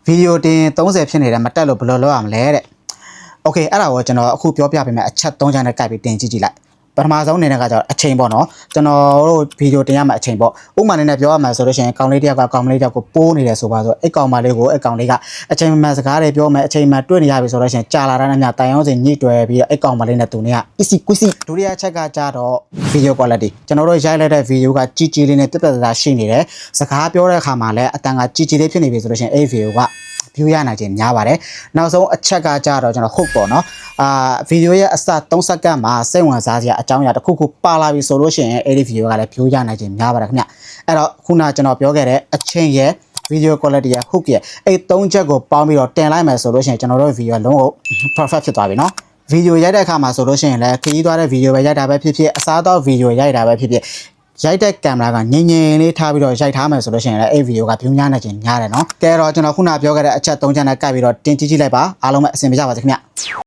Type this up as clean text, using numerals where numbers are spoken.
video တင်30ဖြစ်နေတယ်မတက်လို့ဘယ်လိုလုပ်ရမလဲတဲ့ Okay အဲ့ဒါကိုကျွန်တော်အခုပြောပြပေးမယ်အချက်3ချက်နဲ့ကြိုက်ပြီးတင်ကြည့်ကြည့်လိုက်ပထမဆုံးအနေနဲ့ကကျတော့အချိန်ပေါ့နော်ကျွန်တော်တို့ဗီဒီယိုတင်ရမှာအချိန်ပေါ့ဥပမာနဲ့ပြောရမှာဆိုလို့ရှိရင်ကောင်လေးတယောက်ကကောင်လေးတယောက်ကိုပိုးနေတယ်ဆိုပါဆိုအဲ့ကောင်မလေးကိုအဲ့ကောင်လေးကအချိန်မှန်စကားတွေပြောမယ်အချိန်မှန်တွေ့နေရပြီဆိုလို့ရှိရင်ကြာလာတဲ့ညတိုင်အောင်စင်ညှိတွယ်ပြီးတော့အဲ့ကောင်မလေးနဲ့သူနေက easy quizy ဒုတိယအချက်ကကြတော့ video quality ကျွန်တော်တို့ရိုက်လိုက်တဲ့ဗီဒီယိုကကြီးကြီးလေးနဲ့ပြတ်ပြတ်သားသားရှိနေတယ်စကားပြောတဲ့အခါမှာလည်းအတန်ကကြီးကြီးလေးဖြစ်နေပြီဆိုလို့ရှိရင်အဲ့ဗီဒီယိုကview ရနိုင်ခြင်းများပါတယ်နောက်ဆုံးအချက်ကကြတော့ကျွန်တော် hook ပေါ့နော်ဗီဒီယိုရဲ့အစ3စက္ကန့်မှာစိတ်ဝင်စားစရာအကြောင်းအရာတစ်ခုခုပါလာပြီဆိုလို့ရှိရင်အဲ့ဒီဗီဒီယိုကလည်း view ရနိုင်ခြင်းများပါတယ်ခင်ဗျအဲ့တော့ခုနကျွန်တော်ပြောခဲ့တဲ့အချိန်ရဲ့ video quality ရဲ့ hook ရဲ့အဲ့3ချက်ကိုပေါင်းပြီးတော့တင်လိုက်မယ်ဆိုလို့ရှိရင်ကျွန်တော်တို့ဗီဒီယိုလုံးဝ perfect ဖြစ်သွားပြီနော်ဗီဒီယိုရိုက်တဲ့အခါမှာဆိုလို့ရှိရင်လည်းခရီးသွားတဲ့ဗီဒီယိုပဲရိုက်တာပဲဖြစ်ဖြစ်အစားသောက်ဗီဒီယိုရိုက်တာပဲဖြစ်ဖြစ်ရိုက်တဲ့ကင်မရာကငင်ငင်လေးထားပြီးတော့ရိုက်ထားမယ်ဆိုလို့ရှိရင်လည်းအဲ့ဗီဒီယိုက view များနိုင်ခြင်းများတယ်နော်ကဲတော့ကျွန်တော်ခုနပြောခဲ့တဲ့အချက်3ချက်နဲ့ကြိုက်ပြီးတော့တင်ကြည့်ကြည့်လိုက်ပါအားလုံးပဲအဆင်ပြေကြပါစေခင်ဗျ